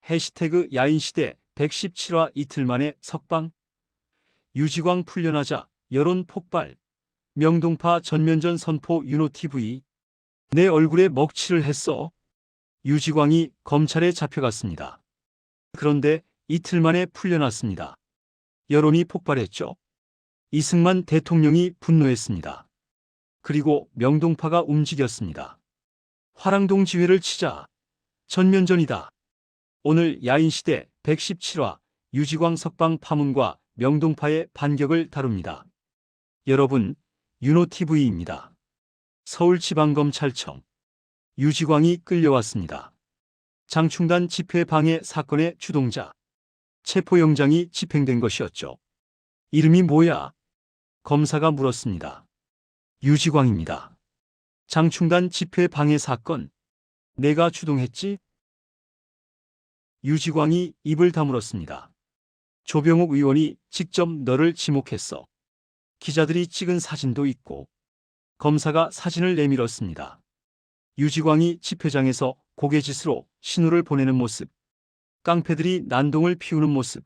해시태그 야인시대 117화 이틀 만에 석방. 유지광 풀려나자 여론 폭발. 명동파 전면전 선포 윤호TV. 내 얼굴에 먹칠을 했어. 유지광이 검찰에 잡혀갔습니다. 그런데 이틀 만에 풀려났습니다. 여론이 폭발했죠. 이승만 대통령이 분노했습니다. 그리고 명동파가 움직였습니다. 화랑동 지회를 치자. 전면전이다. 오늘 야인시대 117화 유지광 석방 파문과 명동파의 반격을 다룹니다. 여러분, 윤호TV입니다. 서울지방검찰청. 유지광이 끌려왔습니다. 장충단 집회 방해 사건의 주동자. 체포영장이 집행된 것이었죠. 이름이 뭐야? 검사가 물었습니다. 유지광입니다. 장충단 집회 방해 사건. 내가 주동했지? 유지광이 입을 다물었습니다. 조병옥 의원이 직접 너를 지목했어. 기자들이 찍은 사진도 있고. 검사가 사진을 내밀었습니다. 유지광이 집회장에서 고개짓으로 신호를 보내는 모습. 깡패들이 난동을 피우는 모습.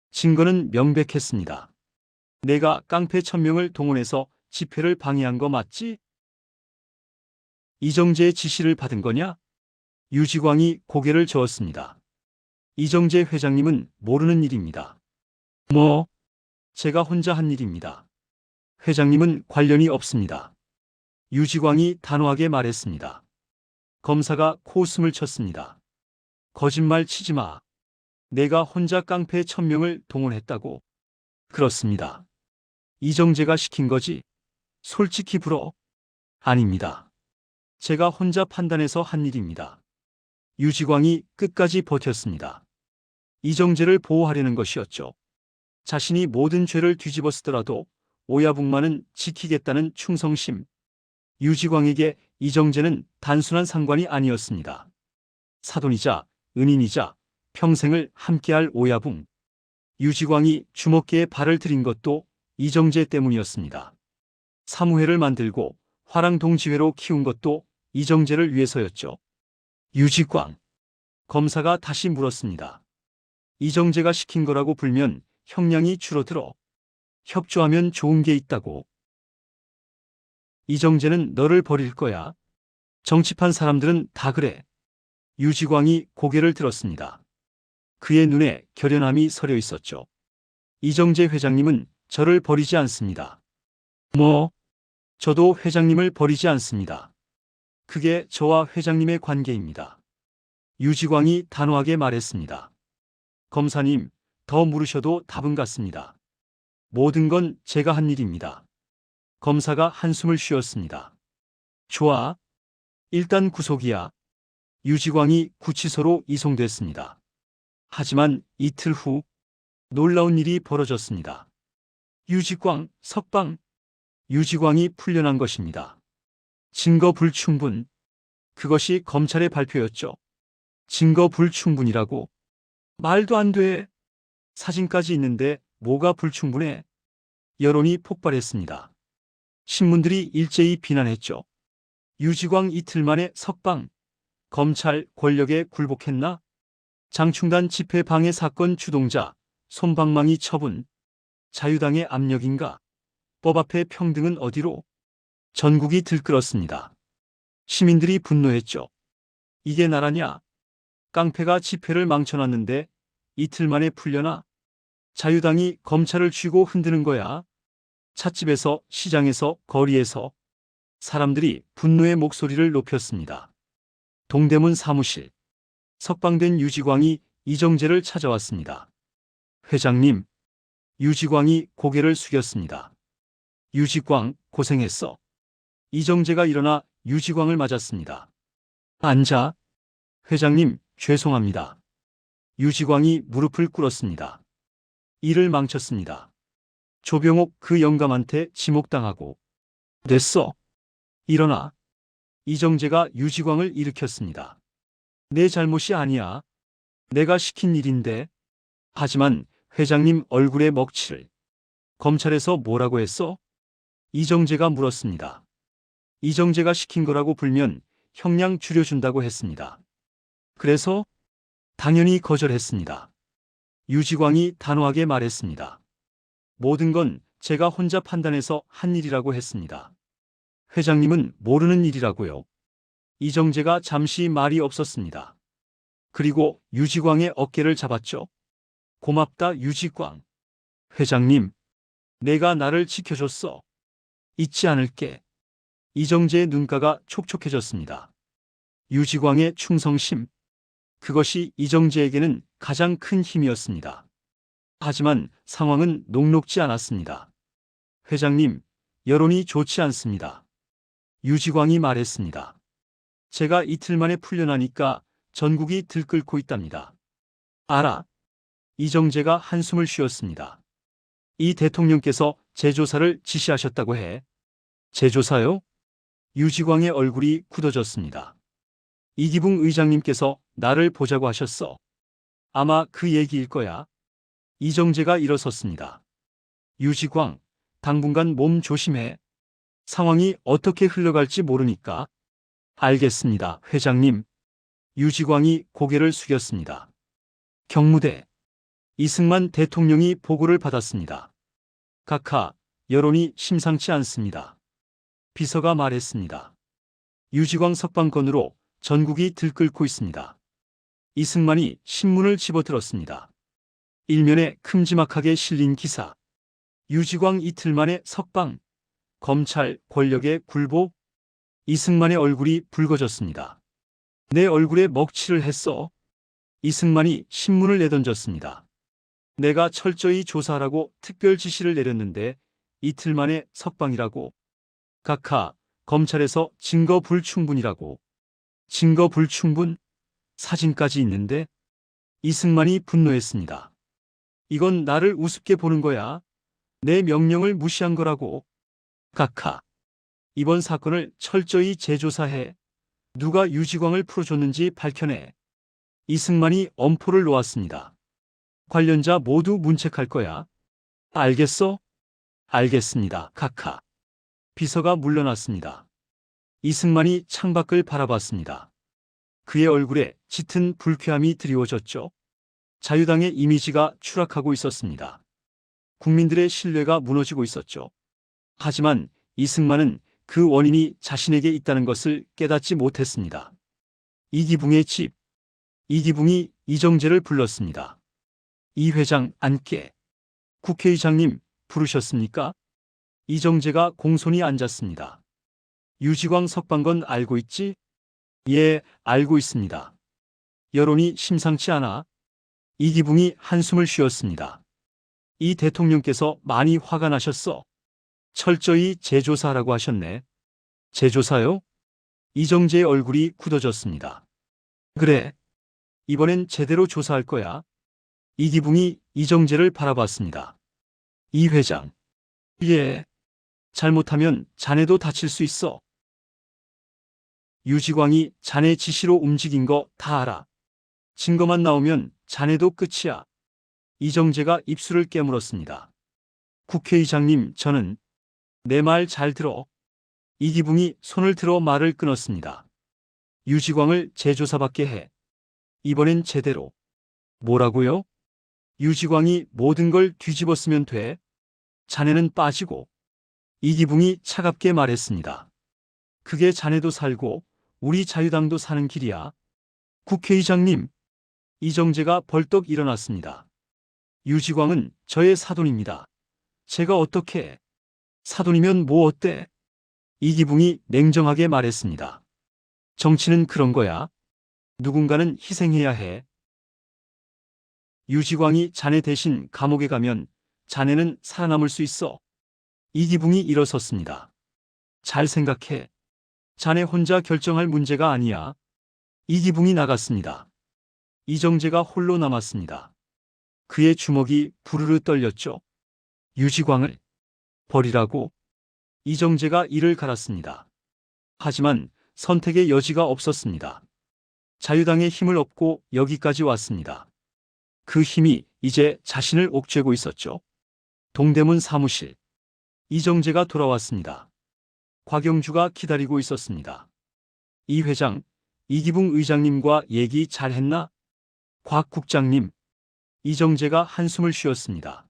증거는 명백했습니다. 내가 깡패 1000명을 동원해서 집회를 방해한 거 맞지? 이정재의 지시를 받은 거냐? 유지광이 고개를 저었습니다. 이정재 회장님은 모르는 일입니다. 뭐? 제가 혼자 한 일입니다. 회장님은 관련이 없습니다. 유지광이 단호하게 말했습니다. 검사가 코웃음을 쳤습니다. 거짓말 치지 마. 내가 혼자 깡패 1000명을 동원했다고. 그렇습니다. 이정재가 시킨 거지? 솔직히 불어. 아닙니다. 제가 혼자 판단해서 한 일입니다. 유지광이 끝까지 버텼습니다. 이정재를 보호하려는 것이었죠. 자신이 모든 죄를 뒤집어 쓰더라도 오야붕만은 지키겠다는 충성심. 유지광에게 이정재는 단순한 상관이 아니었습니다. 사돈이자 은인이자 평생을 함께할 오야붕. 유지광이 주먹계에 발을 들인 것도 이정재 때문이었습니다. 사무회를 만들고 화랑동지회로 키운 것도 이정재를 위해서였죠. 유지광. 검사가 다시 물었습니다. 이정재가 시킨 거라고 불면 형량이 줄어들어. 협조하면 좋은 게 있다고. 이정재는 너를 버릴 거야. 정치판 사람들은 다 그래. 유지광이 고개를 들었습니다. 그의 눈에 결연함이 서려 있었죠. 이정재 회장님은 저를 버리지 않습니다. 뭐? 저도 회장님을 버리지 않습니다. 그게 저와 회장님의 관계입니다. 유지광이 단호하게 말했습니다. 검사님, 더 물으셔도 답은 같습니다. 모든 건 제가 한 일입니다. 검사가 한숨을 쉬었습니다. 좋아. 일단 구속이야. 유지광이 구치소로 이송됐습니다. 하지만 이틀 후 놀라운 일이 벌어졌습니다. 유지광 석방. 유지광이 풀려난 것입니다. 증거 불충분. 그것이 검찰의 발표였죠. 증거 불충분이라고. 말도 안 돼. 사진까지 있는데 뭐가 불충분해? 여론이 폭발했습니다. 신문들이 일제히 비난했죠. 유지광 이틀 만에 석방. 검찰 권력에 굴복했나? 장충단 집회 방해 사건 주동자 솜방망이 처분. 자유당의 압력인가? 법 앞에 평등은 어디로? 전국이 들끓었습니다. 시민들이 분노했죠. 이게 나라냐? 깡패가 집회를 망쳐놨는데 이틀 만에 풀려나? 자유당이 검찰을 쥐고 흔드는 거야. 찻집에서, 시장에서, 거리에서 사람들이 분노의 목소리를 높였습니다. 동대문 사무실. 석방된 유지광이 이정재를 찾아왔습니다. 회장님. 유지광이 고개를 숙였습니다. 유지광, 고생했어. 이정재가 일어나 유지광을 맞았습니다. 앉아. 회장님, 죄송합니다. 유지광이 무릎을 꿇었습니다. 일을 망쳤습니다. 조병옥 그 영감한테 지목당하고. 됐어. 일어나. 이정재가 유지광을 일으켰습니다. 내 잘못이 아니야. 내가 시킨 일인데. 하지만 회장님 얼굴에 먹칠을. 검찰에서 뭐라고 했어? 이정재가 물었습니다. 이정재가 시킨 거라고 불면 형량 줄여준다고 했습니다. 그래서? 당연히 거절했습니다. 유지광이 단호하게 말했습니다. 모든 건 제가 혼자 판단해서 한 일이라고 했습니다. 회장님은 모르는 일이라고요. 이정재가 잠시 말이 없었습니다. 그리고 유지광의 어깨를 잡았죠. 고맙다, 유지광. 회장님, 내가 나를 지켜줬어. 잊지 않을게. 이정재의 눈가가 촉촉해졌습니다. 유지광의 충성심. 그것이 이정재에게는 가장 큰 힘이었습니다. 하지만 상황은 녹록지 않았습니다. 회장님, 여론이 좋지 않습니다. 유지광이 말했습니다. 제가 이틀 만에 풀려나니까 전국이 들끓고 있답니다. 알아. 이정재가 한숨을 쉬었습니다. 이 대통령께서 재조사를 지시하셨다고 해. 재조사요? 유지광의 얼굴이 굳어졌습니다. 이기붕 의장님께서 나를 보자고 하셨어. 아마 그 얘기일 거야. 이정재가 일어섰습니다. 유지광, 당분간 몸 조심해. 상황이 어떻게 흘러갈지 모르니까. 알겠습니다, 회장님. 유지광이 고개를 숙였습니다. 경무대. 이승만 대통령이 보고를 받았습니다. 각하, 여론이 심상치 않습니다. 비서가 말했습니다. 유지광 석방건으로 전국이 들끓고 있습니다. 이승만이 신문을 집어들었습니다. 일면에 큼지막하게 실린 기사. 유지광 이틀 만에 석방. 검찰 권력의 굴복. 이승만의 얼굴이 붉어졌습니다. 내 얼굴에 먹칠을 했어. 이승만이 신문을 내던졌습니다. 내가 철저히 조사하라고 특별 지시를 내렸는데 이틀 만에 석방이라고. 각하, 검찰에서 증거 불충분이라고. 증거 불충분? 사진까지 있는데? 이승만이 분노했습니다. 이건 나를 우습게 보는 거야. 내 명령을 무시한 거라고. 각하, 이번 사건을 철저히 재조사해. 누가 유지광을 풀어줬는지 밝혀내. 이승만이 엄포를 놓았습니다. 관련자 모두 문책할 거야. 알겠어? 알겠습니다, 각하. 비서가 물러났습니다. 이승만이 창밖을 바라봤습니다. 그의 얼굴에 짙은 불쾌함이 드리워졌죠. 자유당의 이미지가 추락하고 있었습니다. 국민들의 신뢰가 무너지고 있었죠. 하지만 이승만은 그 원인이 자신에게 있다는 것을 깨닫지 못했습니다. 이기붕의 집. 이기붕이 이정재를 불렀습니다. 이 회장 앉게. 국회의장님 부르셨습니까? 이정재가 공손히 앉았습니다. 유지광 석방건 알고 있지? 예, 알고 있습니다. 여론이 심상치 않아. 이기붕이 한숨을 쉬었습니다. 이 대통령께서 많이 화가 나셨어. 철저히 재조사하라고 하셨네. 재조사요? 이정재의 얼굴이 굳어졌습니다. 그래. 이번엔 제대로 조사할 거야. 이기붕이 이정재를 바라봤습니다. 이 회장. 예. 잘못하면 자네도 다칠 수 있어. 유지광이 자네 지시로 움직인 거 다 알아. 증거만 나오면 자네도 끝이야. 이정재가 입술을 깨물었습니다. 국회의장님, 저는 내 말 잘 들어. 이기붕이 손을 들어 말을 끊었습니다. 유지광을 재조사받게 해. 이번엔 제대로. 뭐라고요? 유지광이 모든 걸 뒤집었으면 돼. 자네는 빠지고. 이기붕이 차갑게 말했습니다. 그게 자네도 살고 우리 자유당도 사는 길이야. 국회의장님. 이정재가 벌떡 일어났습니다. 유지광은 저의 사돈입니다. 제가 어떻게. 사돈이면 뭐 어때? 이기붕이 냉정하게 말했습니다. 정치는 그런 거야. 누군가는 희생해야 해. 유지광이 자네 대신 감옥에 가면 자네는 살아남을 수 있어. 이기붕이 일어섰습니다. 잘 생각해. 자네 혼자 결정할 문제가 아니야. 이기붕이 나갔습니다. 이정재가 홀로 남았습니다. 그의 주먹이 부르르 떨렸죠. 유지광을 버리라고. 이정재가 이를 갈았습니다. 하지만 선택의 여지가 없었습니다. 자유당의 힘을 얻고 여기까지 왔습니다. 그 힘이 이제 자신을 옥죄고 있었죠. 동대문 사무실. 이정재가 돌아왔습니다. 곽영주가 기다리고 있었습니다. 이 회장, 이기붕 의장님과 얘기 잘했나? 곽 국장님, 이정재가 한숨을 쉬었습니다.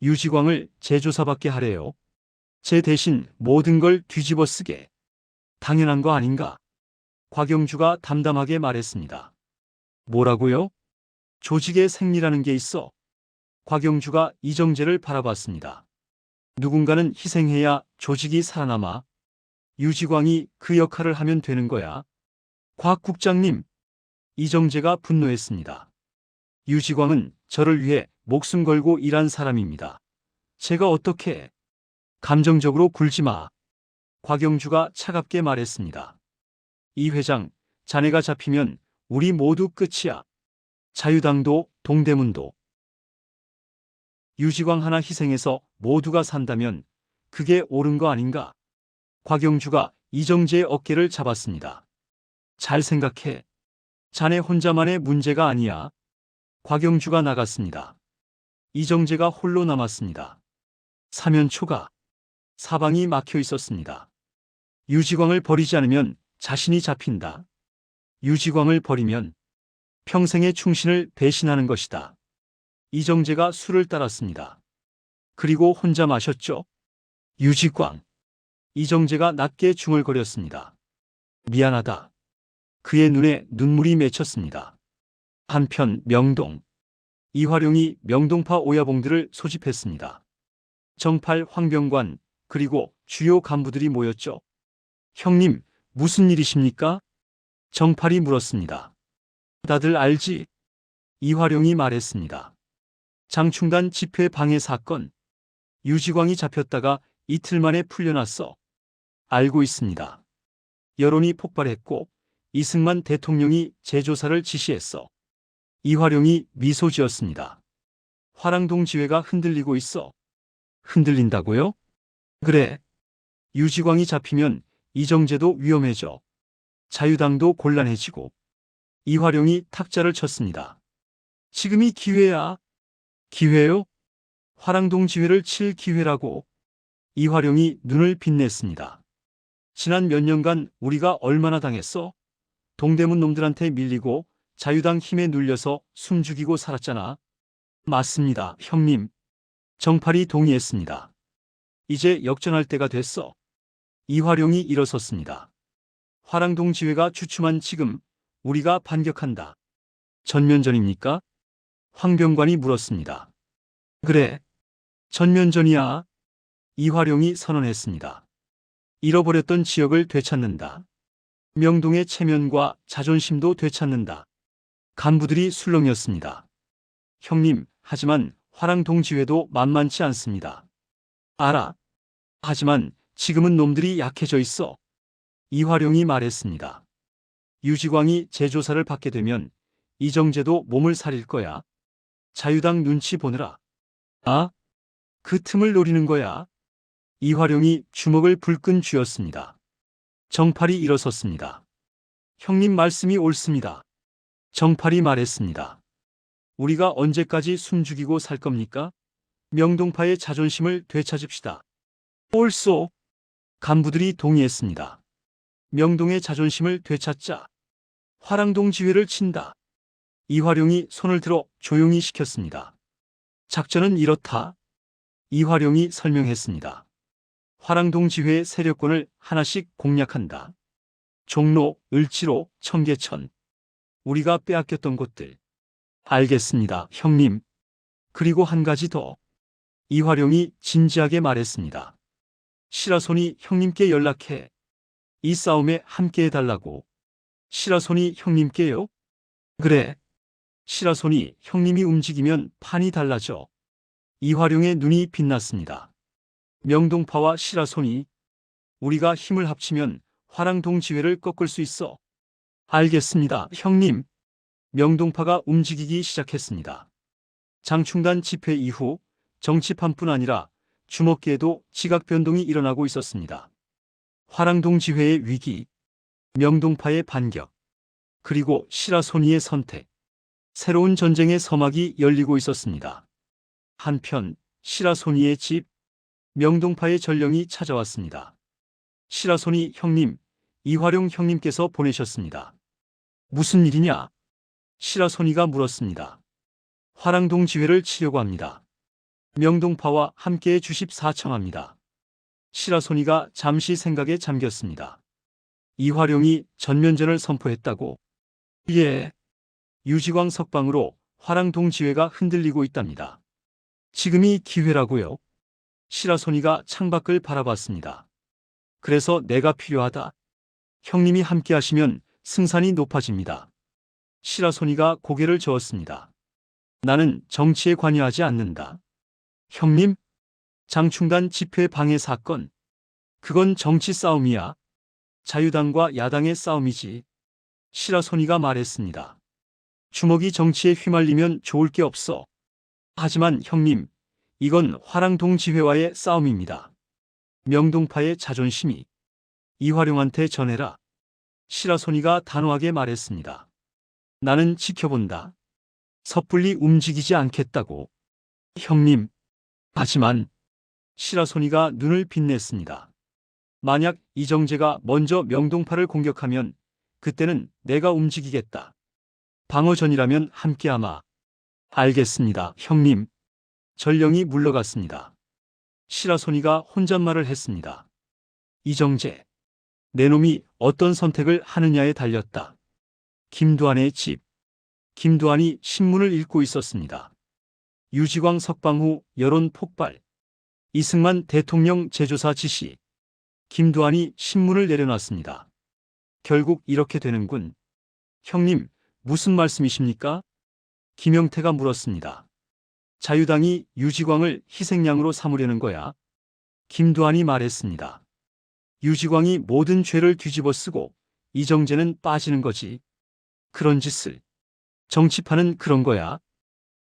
유지광을 재조사받게 하래요. 제 대신 모든 걸 뒤집어 쓰게. 당연한 거 아닌가? 곽영주가 담담하게 말했습니다. 뭐라고요? 조직의 생리라는 게 있어. 곽영주가 이정재를 바라봤습니다. 누군가는 희생해야 조직이 살아남아. 유지광이 그 역할을 하면 되는 거야. 곽 국장님, 이정재가 분노했습니다. 유지광은 저를 위해 목숨 걸고 일한 사람입니다. 제가 어떻게 감정적으로 굴지 마. 곽영주가 차갑게 말했습니다. 이 회장, 자네가 잡히면 우리 모두 끝이야. 자유당도 동대문도. 유지광 하나 희생해서 모두가 산다면 그게 옳은 거 아닌가? 곽영주가 이정재의 어깨를 잡았습니다. 잘 생각해. 자네 혼자만의 문제가 아니야. 곽영주가 나갔습니다. 이정재가 홀로 남았습니다. 사면 초가 사방이 막혀 있었습니다. 유지광을 버리지 않으면 자신이 잡힌다. 유지광을 버리면 평생의 충신을 배신하는 것이다. 이정재가 술을 따랐습니다. 그리고 혼자 마셨죠. 유지광. 이정재가 낮게 중얼거렸습니다. 미안하다. 그의 눈에 눈물이 맺혔습니다. 한편 명동. 이화룡이 명동파 오야봉들을 소집했습니다. 정팔, 황병관, 그리고 주요 간부들이 모였죠. 형님, 무슨 일이십니까? 정팔이 물었습니다. 다들 알지? 이화룡이 말했습니다. 장충단 집회 방해 사건. 유지광이 잡혔다가 이틀 만에 풀려났어. 알고 있습니다. 여론이 폭발했고 이승만 대통령이 재조사를 지시했어. 이화룡이 미소 지었습니다. 화랑동 지회가 흔들리고 있어. 흔들린다고요? 그래. 유지광이 잡히면 이정재도 위험해져. 자유당도 곤란해지고. 이화룡이 탁자를 쳤습니다. 지금이 기회야. 기회요? 화랑동 지회를 칠 기회라고. 이화룡이 눈을 빛냈습니다. 지난 몇 년간 우리가 얼마나 당했어? 동대문 놈들한테 밀리고 자유당 힘에 눌려서 숨죽이고 살았잖아. 맞습니다, 형님. 정팔이 동의했습니다. 이제 역전할 때가 됐어. 이화룡이 일어섰습니다. 화랑동 지회가 주춤한 지금 우리가 반격한다. 전면전입니까? 황병관이 물었습니다. 그래. 전면전이야. 이화룡이 선언했습니다. 잃어버렸던 지역을 되찾는다. 명동의 체면과 자존심도 되찾는다. 간부들이 술렁였습니다. 형님, 하지만 화랑동 지회도 만만치 않습니다. 알아. 하지만 지금은 놈들이 약해져 있어. 이화룡이 말했습니다. 유지광이 재조사를 받게 되면 이정재도 몸을 사릴 거야. 자유당 눈치 보느라. 아? 그 틈을 노리는 거야. 이화룡이 주먹을 불끈 쥐었습니다. 정팔이 일어섰습니다. 형님 말씀이 옳습니다. 정팔이 말했습니다. 우리가 언제까지 숨죽이고 살 겁니까? 명동파의 자존심을 되찾읍시다. 옳소. 간부들이 동의했습니다. 명동의 자존심을 되찾자. 화랑동 지회를 친다. 이화룡이 손을 들어 조용히 시켰습니다. 작전은 이렇다. 이화룡이 설명했습니다. 화랑동 지회의 세력권을 하나씩 공략한다. 종로, 을지로, 청계천. 우리가 빼앗겼던 곳들. 알겠습니다, 형님. 그리고 한 가지 더. 이화룡이 진지하게 말했습니다. 시라손이 형님께 연락해. 이 싸움에 함께 해달라고. 시라손이 형님께요? 그래. 시라손이 형님이 움직이면 판이 달라져. 이화룡의 눈이 빛났습니다. 명동파와 시라손이 우리가 힘을 합치면 화랑동 지회를 꺾을 수 있어. 알겠습니다, 형님. 명동파가 움직이기 시작했습니다. 장충단 집회 이후 정치판뿐 아니라 주먹계에도 지각 변동이 일어나고 있었습니다. 화랑동 지회의 위기, 명동파의 반격, 그리고 시라소니의 선택. 새로운 전쟁의 서막이 열리고 있었습니다. 한편 시라소니의 집, 명동파의 전령이 찾아왔습니다. 시라소니 형님, 이화룡 형님께서 보내셨습니다. 무슨 일이냐? 시라소니가 물었습니다. 화랑동 지회를 치려고 합니다. 명동파와 함께해 주십사 청합니다. 시라소니가 잠시 생각에 잠겼습니다. 이화룡이 전면전을 선포했다고? 예. 유지광 석방으로 화랑동 지회가 흔들리고 있답니다. 지금이 기회라고요? 시라소니가 창밖을 바라봤습니다. 그래서 내가 필요하다. 형님이 함께 하시면 승산이 높아집니다. 시라소니가 고개를 저었습니다. 나는 정치에 관여하지 않는다. 형님? 장충단 집회 방해 사건. 그건 정치 싸움이야. 자유당과 야당의 싸움이지. 시라소니가 말했습니다. 주먹이 정치에 휘말리면 좋을 게 없어. 하지만 형님, 이건 화랑동 지회와의 싸움입니다. 명동파의 자존심이. 이화룡한테 전해라. 시라소니가 단호하게 말했습니다. 나는 지켜본다. 섣불리 움직이지 않겠다고. 형님. 하지만 시라소니가 눈을 빛냈습니다. 만약 이정재가 먼저 명동파를 공격하면 그때는 내가 움직이겠다. 방어전이라면 함께하마. 알겠습니다, 형님. 전령이 물러갔습니다. 시라소니가 혼잣말을 했습니다. 이정재. 내 놈이 어떤 선택을 하느냐에 달렸다. 김두한의 집. 김두한이 신문을 읽고 있었습니다. 유지광 석방 후 여론 폭발. 이승만 대통령 재조사 지시. 김두한이 신문을 내려놨습니다. 결국 이렇게 되는군. 형님, 무슨 말씀이십니까? 김영태가 물었습니다. 자유당이 유지광을 희생양으로 삼으려는 거야. 김두한이 말했습니다. 유지광이 모든 죄를 뒤집어 쓰고 이정재는 빠지는 거지. 그런 짓을. 정치판은 그런 거야.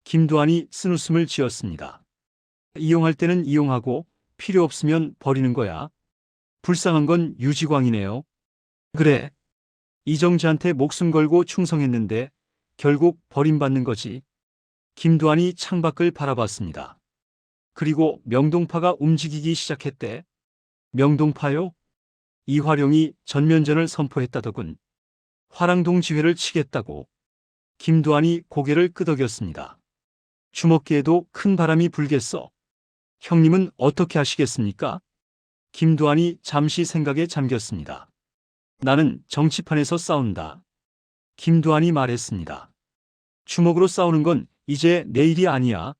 김두한이 쓴웃음을 지었습니다. 이용할 때는 이용하고 필요 없으면 버리는 거야. 불쌍한 건 유지광이네요. 그래. 이정재한테 목숨 걸고 충성했는데 결국 버림받는 거지. 김두한이 창밖을 바라봤습니다. 그리고 명동파가 움직이기 시작했대. 명동파요? 이화룡이 전면전을 선포했다더군. 화랑동 지회를 치겠다고. 김두한이 고개를 끄덕였습니다. 주먹기에도 큰 바람이 불겠어. 형님은 어떻게 하시겠습니까? 김두한이 잠시 생각에 잠겼습니다. 나는 정치판에서 싸운다. 김두한이 말했습니다. 주먹으로 싸우는 건 이제 내 일이 아니야.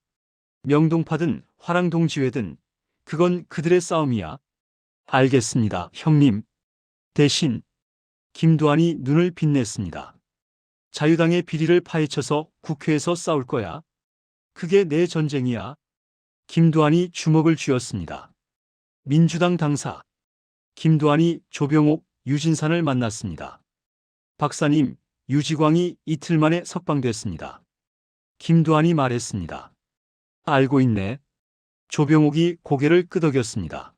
명동파든 화랑동 지회든 그건 그들의 싸움이야. 알겠습니다, 형님. 대신 김두한이 눈을 빛냈습니다. 자유당의 비리를 파헤쳐서 국회에서 싸울 거야. 그게 내 전쟁이야. 김두한이 주먹을 쥐었습니다. 민주당 당사. 김두한이 조병옥, 유진산을 만났습니다. 박사님, 유지광이 이틀 만에 석방됐습니다. 김두한이 말했습니다. 알고 있네. 조병옥이 고개를 끄덕였습니다.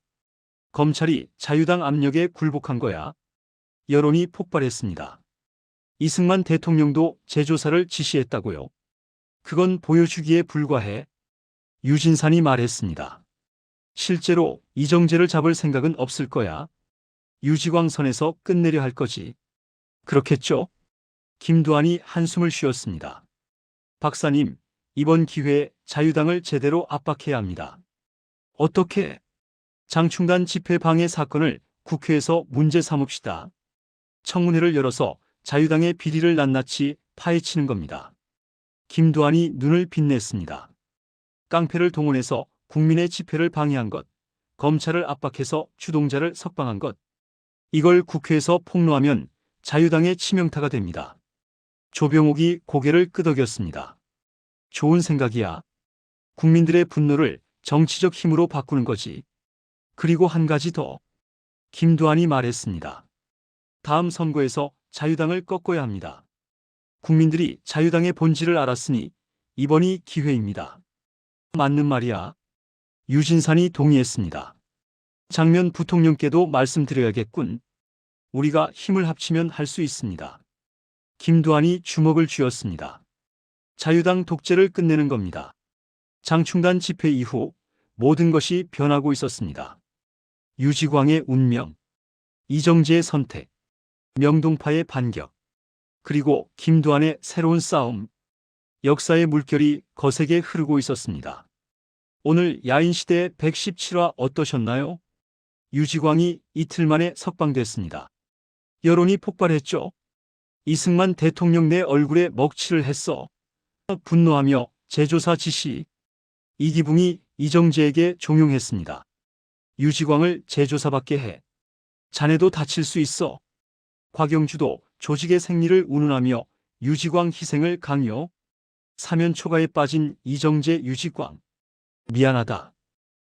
검찰이 자유당 압력에 굴복한 거야. 여론이 폭발했습니다. 이승만 대통령도 재조사를 지시했다고요. 그건 보여주기에 불과해. 유진산이 말했습니다. 실제로 이정재를 잡을 생각은 없을 거야. 유지광 선에서 끝내려 할 거지. 그렇겠죠? 김두한이 한숨을 쉬었습니다. 박사님, 이번 기회에 자유당을 제대로 압박해야 합니다. 어떻게? 장충단 집회 방해 사건을 국회에서 문제 삼읍시다. 청문회를 열어서 자유당의 비리를 낱낱이 파헤치는 겁니다. 김두한이 눈을 빛냈습니다. 깡패를 동원해서 국민의 집회를 방해한 것, 검찰을 압박해서 주동자를 석방한 것, 이걸 국회에서 폭로하면 자유당의 치명타가 됩니다. 조병옥이 고개를 끄덕였습니다. 좋은 생각이야. 국민들의 분노를 정치적 힘으로 바꾸는 거지. 그리고 한 가지 더. 김두한이 말했습니다. 다음 선거에서 자유당을 꺾어야 합니다. 국민들이 자유당의 본질을 알았으니 이번이 기회입니다. 맞는 말이야. 유진산이 동의했습니다. 장면 부통령께도 말씀드려야겠군. 우리가 힘을 합치면 할 수 있습니다. 김두한이 주먹을 쥐었습니다. 자유당 독재를 끝내는 겁니다. 장충단 집회 이후 모든 것이 변하고 있었습니다. 유지광의 운명, 이정재의 선택, 명동파의 반격. 그리고 김두한의 새로운 싸움. 역사의 물결이 거세게 흐르고 있었습니다. 오늘 야인시대 117화 어떠셨나요? 유지광이 이틀 만에 석방됐습니다. 여론이 폭발했죠. 이승만 대통령 내 얼굴에 먹칠을 했어. 분노하며 재조사 지시. 이기붕이 이정재에게 종용했습니다. 유지광을 재조사받게 해. 자네도 다칠 수 있어. 곽영주도 조직의 생리를 운운하며 유지광 희생을 강요. 사면 초가에 빠진 이정재 유지광. 미안하다.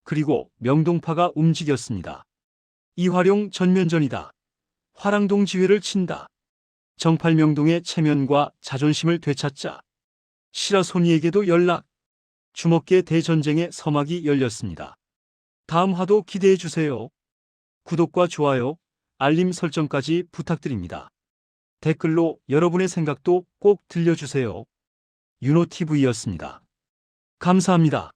그리고 명동파가 움직였습니다. 이화룡 전면전이다. 화랑동 지회를 친다. 정팔명동의 체면과 자존심을 되찾자. 시라소니에게도 연락. 주먹계 대전쟁의 서막이 열렸습니다. 다음 화도 기대해 주세요. 구독과 좋아요, 알림 설정까지 부탁드립니다. 댓글로 여러분의 생각도 꼭 들려주세요. 윤호TV였습니다. 감사합니다.